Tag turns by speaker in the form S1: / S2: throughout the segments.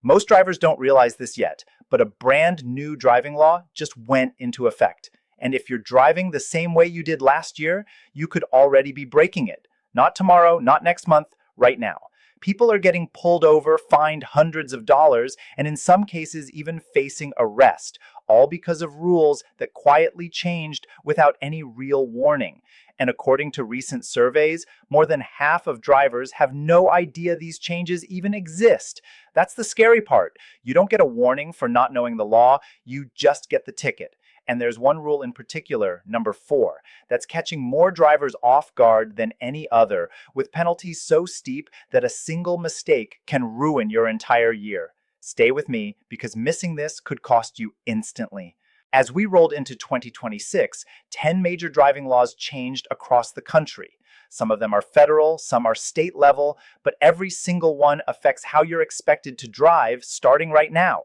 S1: Most drivers don't realize this yet, but a brand new driving law just went into effect. And if you're driving the same way you did last year, you could already be breaking it. Not tomorrow, not next month, right now. People are getting pulled over, fined hundreds of dollars, and in some cases even facing arrest, all because of rules that quietly changed without any real warning. And according to recent surveys, more than half of drivers have no idea these changes even exist. That's the scary part. You don't get a warning for not knowing the law, you just get the ticket. And there's one rule in particular, number 4, that's catching more drivers off guard than any other, with penalties so steep that a single mistake can ruin your entire year. Stay with me, because missing this could cost you instantly. As we rolled into 2026, 10 major driving laws changed across the country. Some of them are federal, some are state level, but every single one affects how you're expected to drive starting right now.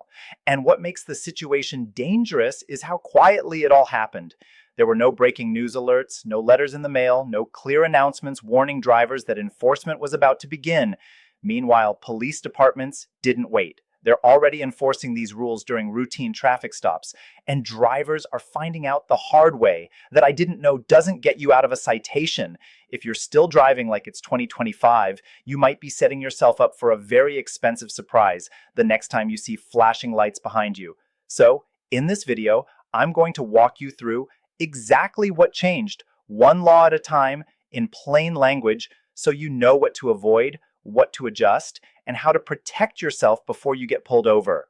S1: And what makes the situation dangerous is how quietly it all happened. There were no breaking news alerts, no letters in the mail, no clear announcements warning drivers that enforcement was about to begin. Meanwhile, police departments didn't wait. They're already enforcing these rules during routine traffic stops, and drivers are finding out the hard way that I didn't know doesn't get you out of a citation. If you're still driving like it's 2025, you might be setting yourself up for a very expensive surprise the next time you see flashing lights behind you. So, in this video, I'm going to walk you through exactly what changed, one law at a time, in plain language, so you know what to avoid, what to adjust, and how to protect yourself before you get pulled over.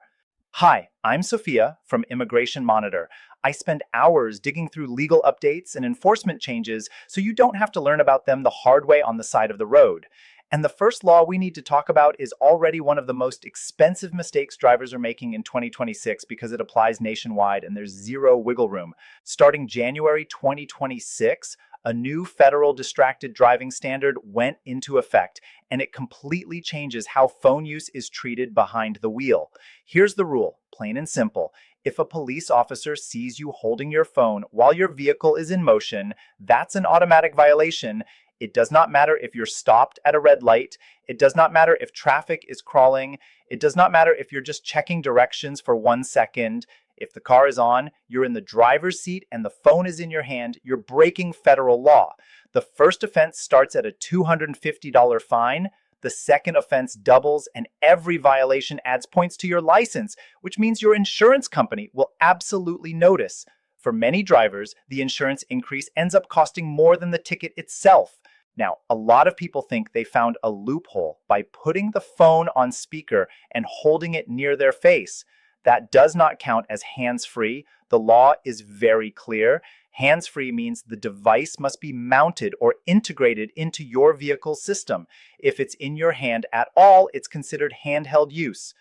S1: Hi, I'm Sophia from Immigration Monitor. I spend hours digging through legal updates and enforcement changes so you don't have to learn about them the hard way on the side of the road. And the first law we need to talk about is already one of the most expensive mistakes drivers are making in 2026 because it applies nationwide and there's zero wiggle room. Starting January 2026, a new federal distracted driving standard went into effect, and it completely changes how phone use is treated behind the wheel. Here's the rule, plain and simple. If a police officer sees you holding your phone while your vehicle is in motion, that's an automatic violation. It does not matter if you're stopped at a red light. It does not matter if traffic is crawling. It does not matter if you're just checking directions for 1 second. If the car is on, you're in the driver's seat and the phone is in your hand, you're breaking federal law. The first offense starts at a $250 fine. The second offense doubles, and every violation adds points to your license, which means your insurance company will absolutely notice. For many drivers, the insurance increase ends up costing more than the ticket itself. Now, a lot of people think they found a loophole by putting the phone on speaker and holding it near their face. That does not count as hands-free. The law is very clear. Hands-free means the device must be mounted or integrated into your vehicle's system. If it's in your hand at all, it's considered handheld use.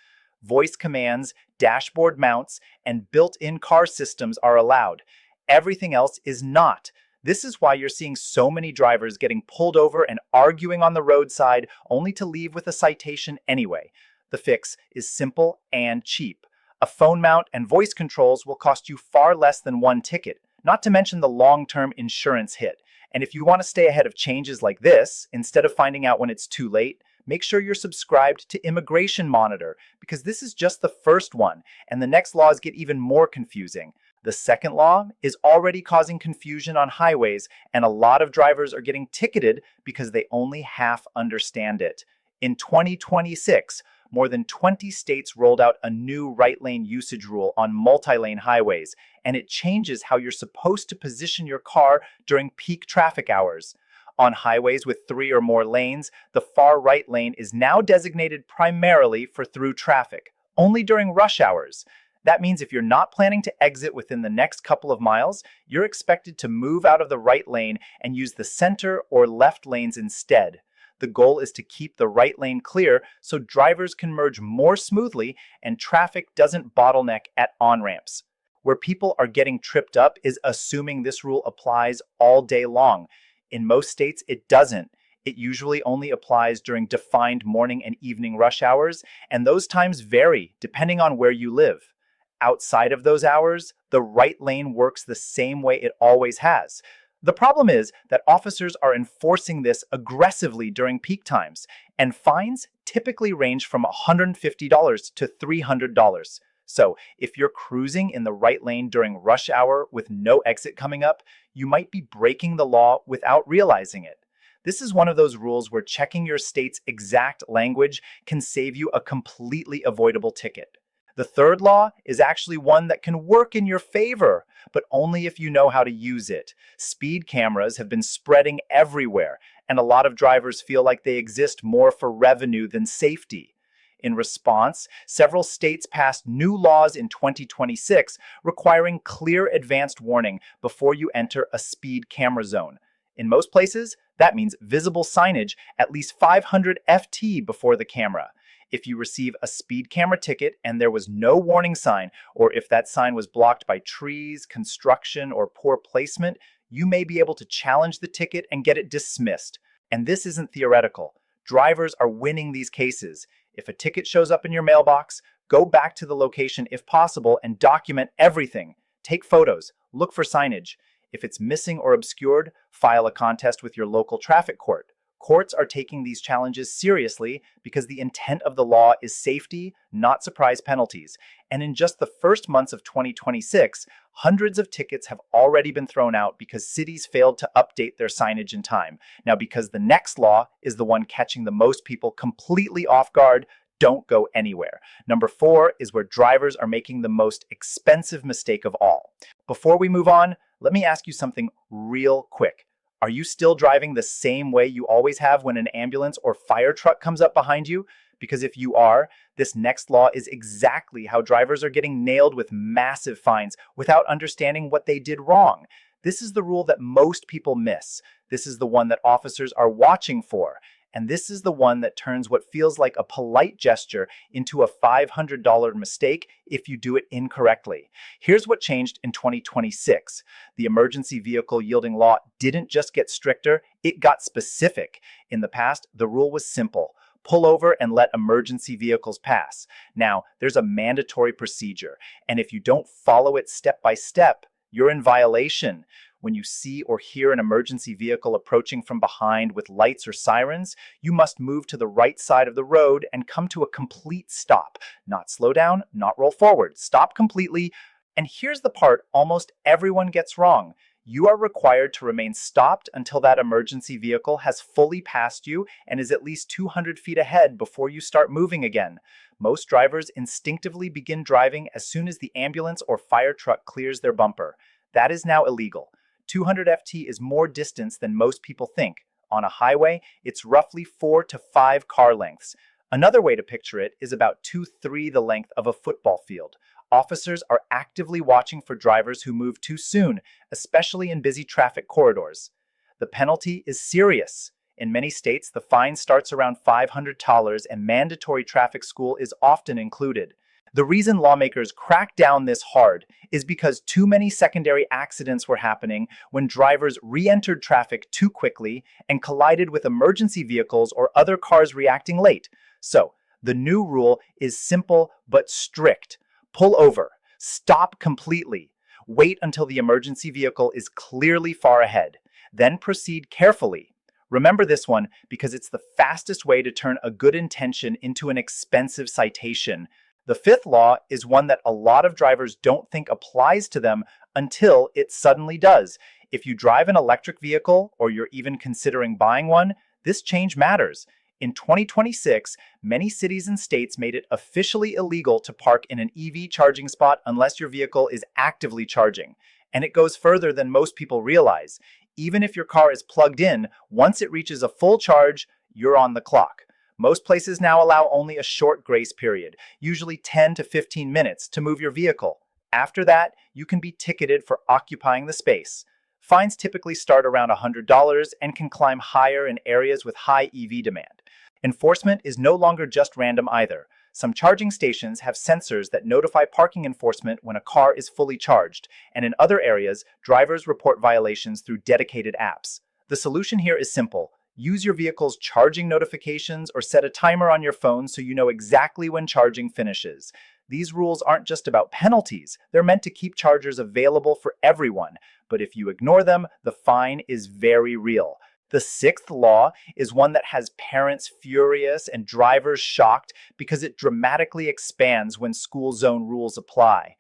S1: Voice commands, dashboard mounts, and built-in car systems are allowed. Everything else is not. This is why you're seeing so many drivers getting pulled over and arguing on the roadside only to leave with a citation anyway. The fix is simple and cheap. A phone mount and voice controls will cost you far less than one ticket, not to mention the long-term insurance hit. And if you want to stay ahead of changes like this, instead of finding out when it's too late, make sure you're subscribed to Immigration Monitor, because this is just the first one, and the next laws get even more confusing. The second law is already causing confusion on highways, and a lot of drivers are getting ticketed because they only half understand it. In 2026, more than 20 states rolled out a new right lane usage rule on multi-lane highways, and it changes how you're supposed to position your car during peak traffic hours. On highways with 3 or more lanes, the far right lane is now designated primarily for through traffic, only during rush hours. That means if you're not planning to exit within the next couple of miles, you're expected to move out of the right lane and use the center or left lanes instead. The goal is to keep the right lane clear so drivers can merge more smoothly and traffic doesn't bottleneck at on-ramps. Where people are getting tripped up is assuming this rule applies all day long. In most states, it doesn't. It usually only applies during defined morning and evening rush hours, and those times vary depending on where you live. Outside of those hours, the right lane works the same way it always has. The problem is that officers are enforcing this aggressively during peak times, and fines typically range from $150 to $300. So, if you're cruising in the right lane during rush hour with no exit coming up, you might be breaking the law without realizing it. This is one of those rules where checking your state's exact language can save you a completely avoidable ticket. The third law is actually one that can work in your favor, but only if you know how to use it. Speed cameras have been spreading everywhere, and a lot of drivers feel like they exist more for revenue than safety. In response, several states passed new laws in 2026 requiring clear advanced warning before you enter a speed camera zone. In most places, that means visible signage at least 500 FT before the camera. If you receive a speed camera ticket and there was no warning sign, or if that sign was blocked by trees, construction, or poor placement, you may be able to challenge the ticket and get it dismissed. And this isn't theoretical. Drivers are winning these cases. If a ticket shows up in your mailbox, go back to the location if possible and document everything. Take photos, look for signage. If it's missing or obscured, file a contest with your local traffic court. Courts are taking these challenges seriously because the intent of the law is safety, not surprise penalties. And in just the first months of 2026, hundreds of tickets have already been thrown out because cities failed to update their signage in time. Now, because the next law is the one catching the most people completely off guard, don't go anywhere. Number 4 is where drivers are making the most expensive mistake of all. Before we move on, let me ask you something real quick. Are you still driving the same way you always have when an ambulance or fire truck comes up behind you? Because if you are, this next law is exactly how drivers are getting nailed with massive fines without understanding what they did wrong. This is the rule that most people miss. This is the one that officers are watching for. And this is the one that turns what feels like a polite gesture into a $500 mistake if you do it incorrectly. Here's what changed in 2026. The emergency vehicle yielding law didn't just get stricter, it got specific. In the past, the rule was simple. Pull over and let emergency vehicles pass. Now, there's a mandatory procedure, and if you don't follow it step by step, you're in violation. When you see or hear an emergency vehicle approaching from behind with lights or sirens, you must move to the right side of the road and come to a complete stop. Not slow down, not roll forward. Stop completely. And here's the part almost everyone gets wrong. You are required to remain stopped until that emergency vehicle has fully passed you and is at least 200 feet ahead before you start moving again. Most drivers instinctively begin driving as soon as the ambulance or fire truck clears their bumper. That is now illegal. 200 FT is more distance than most people think. On a highway, it's roughly 4 to 5 car lengths. Another way to picture it is about 2-3 the length of a football field. Officers are actively watching for drivers who move too soon, especially in busy traffic corridors. The penalty is serious. In many states, the fine starts around $500 and mandatory traffic school is often included. The reason lawmakers crack down this hard is because too many secondary accidents were happening when drivers re-entered traffic too quickly and collided with emergency vehicles or other cars reacting late. So, the new rule is simple but strict. Pull over. Stop completely. Wait until the emergency vehicle is clearly far ahead. Then proceed carefully. Remember this one because it's the fastest way to turn a good intention into an expensive citation. The fifth law is one that a lot of drivers don't think applies to them until it suddenly does. If you drive an electric vehicle or you're even considering buying one, this change matters. In 2026, many cities and states made it officially illegal to park in an EV charging spot unless your vehicle is actively charging. And it goes further than most people realize. Even if your car is plugged in, once it reaches a full charge, you're on the clock. Most places now allow only a short grace period, usually 10 to 15 minutes, to move your vehicle. After that, you can be ticketed for occupying the space. Fines typically start around $100 and can climb higher in areas with high EV demand. Enforcement is no longer just random either. Some charging stations have sensors that notify parking enforcement when a car is fully charged, and in other areas, drivers report violations through dedicated apps. The solution here is simple. Use your vehicle's charging notifications or set a timer on your phone so you know exactly when charging finishes. These rules aren't just about penalties. They're meant to keep chargers available for everyone. But if you ignore them, the fine is very real. The sixth law is one that has parents furious and drivers shocked because it dramatically expands when school zone rules apply.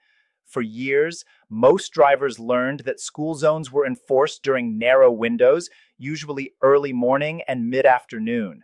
S1: For years, most drivers learned that school zones were enforced during narrow windows, usually early morning and mid-afternoon.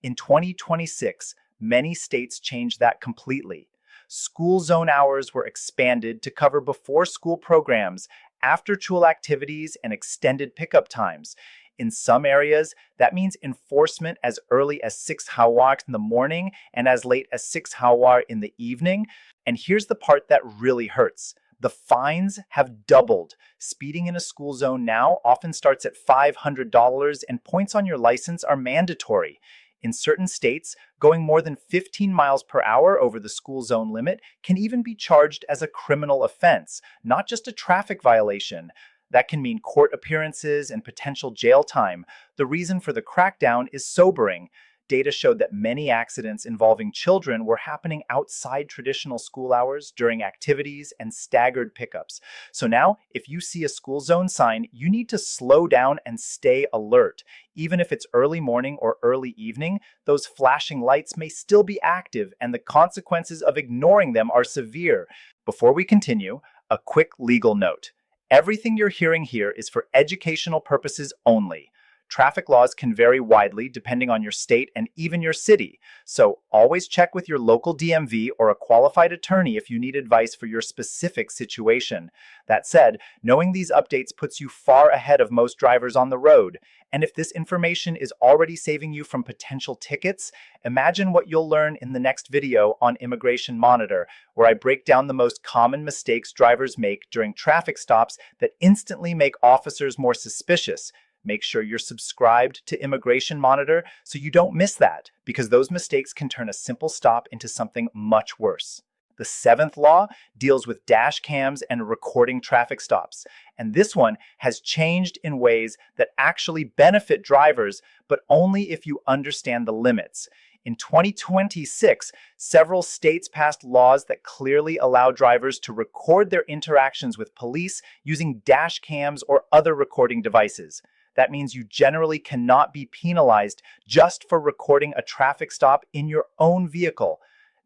S1: In 2026, many states changed that completely. School zone hours were expanded to cover before school programs, after school activities, and extended pickup times. In some areas, that means enforcement as early as 6 hours in the morning and as late as 6 hours in the evening. And here's the part that really hurts. The fines have doubled. Speeding in a school zone now often starts at $500, and points on your license are mandatory. In certain states, going more than 15 miles per hour over the school zone limit can even be charged as a criminal offense, not just a traffic violation. That can mean court appearances and potential jail time. The reason for the crackdown is sobering. Data showed that many accidents involving children were happening outside traditional school hours during activities and staggered pickups. So now, if you see a school zone sign, you need to slow down and stay alert. Even if it's early morning or early evening, those flashing lights may still be active, and the consequences of ignoring them are severe. Before we continue, a quick legal note. Everything you're hearing here is for educational purposes only. Traffic laws can vary widely depending on your state and even your city, so always check with your local DMV or a qualified attorney if you need advice for your specific situation. That said, knowing these updates puts you far ahead of most drivers on the road. And if this information is already saving you from potential tickets, imagine what you'll learn in the next video on Immigration Monitor, where I break down the most common mistakes drivers make during traffic stops that instantly make officers more suspicious. Make sure you're subscribed to Immigration Monitor so you don't miss that, because those mistakes can turn a simple stop into something much worse. The seventh law deals with dash cams and recording traffic stops, and this one has changed in ways that actually benefit drivers, but only if you understand the limits. In 2026, several states passed laws that clearly allow drivers to record their interactions with police using dash cams or other recording devices. That means you generally cannot be penalized just for recording a traffic stop in your own vehicle.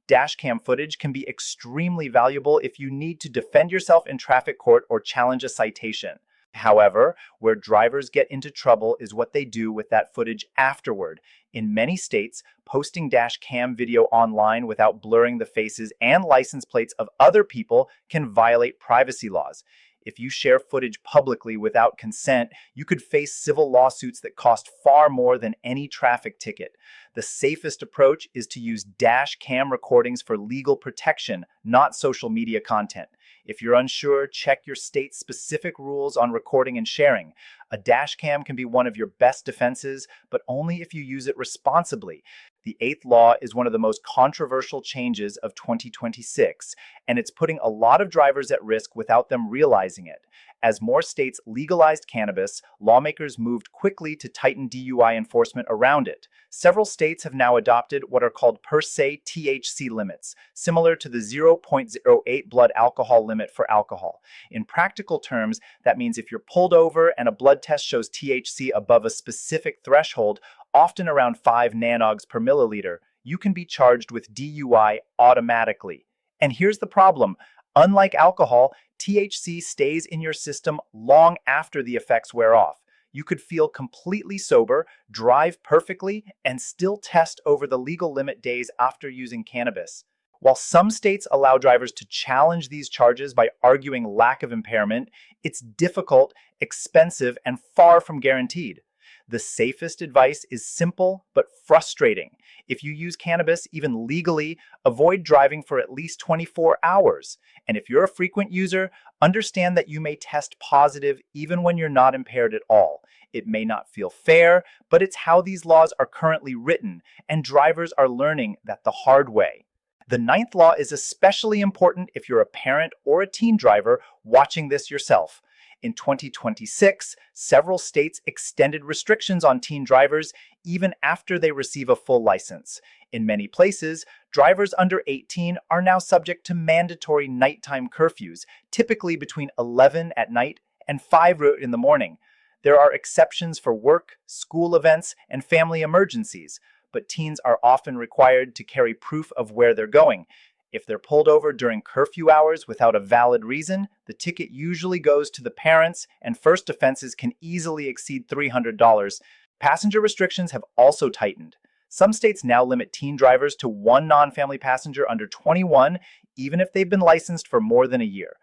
S1: Dashcam footage can be extremely valuable if you need to defend yourself in traffic court or challenge a citation. However, where drivers get into trouble is what they do with that footage afterward. In many states, posting dash cam video online without blurring the faces and license plates of other people can violate privacy laws. If you share footage publicly without consent, you could face civil lawsuits that cost far more than any traffic ticket. The safest approach is to use dash cam recordings for legal protection, not social media content. If you're unsure, check your state's specific rules on recording and sharing. A dash cam can be one of your best defenses, but only if you use it responsibly. The eighth law is one of the most controversial changes of 2026, and it's putting a lot of drivers at risk without them realizing it. As more states legalized cannabis, lawmakers moved quickly to tighten DUI enforcement around it. Several states have now adopted what are called per se THC limits, similar to the 0.08 blood alcohol limit for alcohol. In practical terms, that means if you're pulled over and a blood test shows THC above a specific threshold, often around 5 nanogs per milliliter, you can be charged with DUI automatically. And here's the problem. Unlike alcohol, THC stays in your system long after the effects wear off. You could feel completely sober, drive perfectly, and still test over the legal limit days after using cannabis. While some states allow drivers to challenge these charges by arguing lack of impairment, it's difficult, expensive, and far from guaranteed. The safest advice is simple but frustrating. If you use cannabis, even legally, avoid driving for at least 24 hours. And if you're a frequent user, understand that you may test positive even when you're not impaired at all. It may not feel fair, but it's how these laws are currently written, and drivers are learning that the hard way. The ninth law is especially important if you're a parent or a teen driver watching this yourself. In 2026, several states extended restrictions on teen drivers even after they receive a full license. In many places, drivers under 18 are now subject to mandatory nighttime curfews, typically between 11 at night and 5 in the morning. There are exceptions for work, school events, and family emergencies, but teens are often required to carry proof of where they're going. If they're pulled over during curfew hours without a valid reason, the ticket usually goes to the parents, and first offenses can easily exceed $300. Passenger restrictions have also tightened. Some states now limit teen drivers to one non-family passenger under 21, even if they've been licensed for more than a year.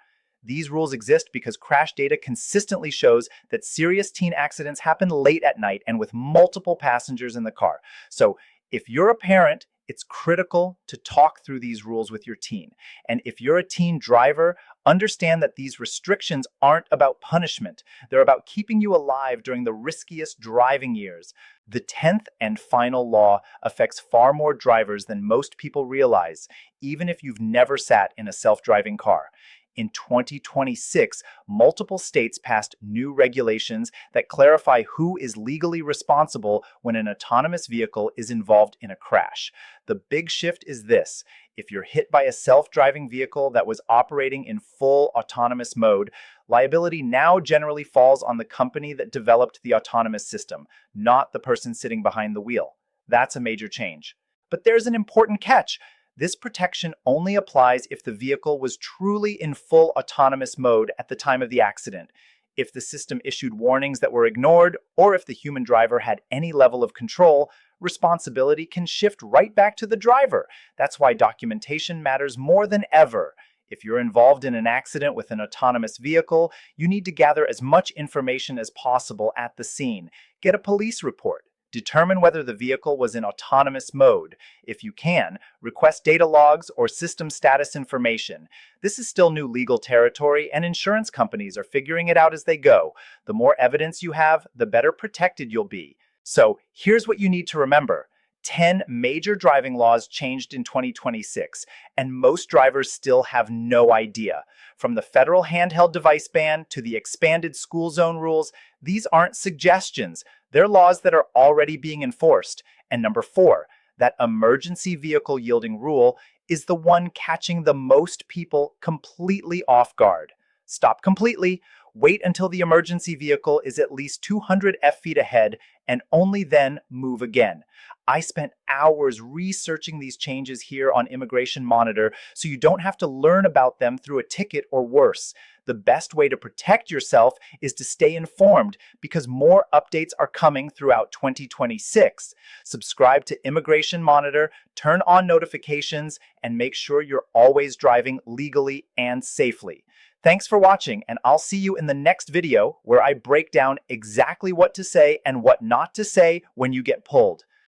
S1: These rules exist because crash data consistently shows that serious teen accidents happen late at night and with multiple passengers in the car. So, if you're a parent, it's critical to talk through these rules with your teen. And if you're a teen driver, understand that these restrictions aren't about punishment. They're about keeping you alive during the riskiest driving years. The 10th and final law affects far more drivers than most people realize, even if you've never sat in a self-driving car. In 2026, multiple states passed new regulations that clarify who is legally responsible when an autonomous vehicle is involved in a crash. The big shift is this: if you're hit by a self-driving vehicle that was operating in full autonomous mode, liability now generally falls on the company that developed the autonomous system, not the person sitting behind the wheel. That's a major change. But there's an important catch. This protection only applies if the vehicle was truly in full autonomous mode at the time of the accident. If the system issued warnings that were ignored, or if the human driver had any level of control, responsibility can shift right back to the driver. That's why documentation matters more than ever. If you're involved in an accident with an autonomous vehicle, you need to gather as much information as possible at the scene. Get a police report. Determine whether the vehicle was in autonomous mode. If you can, request data logs or system status information. This is still new legal territory, and insurance companies are figuring it out as they go. The more evidence you have, the better protected you'll be. So, here's what you need to remember. 10 major driving laws changed in 2026, and most drivers still have no idea. From the federal handheld device ban to the expanded school zone rules, these aren't suggestions. They're laws that are already being enforced. And number 4, that emergency vehicle yielding rule is the one catching the most people completely off guard. Stop completely. Wait until the emergency vehicle is at least 200 feet ahead, and only then move again. I spent hours researching these changes here on Immigration Monitor, so you don't have to learn about them through a ticket or worse. The best way to protect yourself is to stay informed, because more updates are coming throughout 2026. Subscribe to Immigration Monitor, turn on notifications, and make sure you're always driving legally and safely. Thanks for watching, and I'll see you in the next video where I break down exactly what to say and what not to say when you get pulled.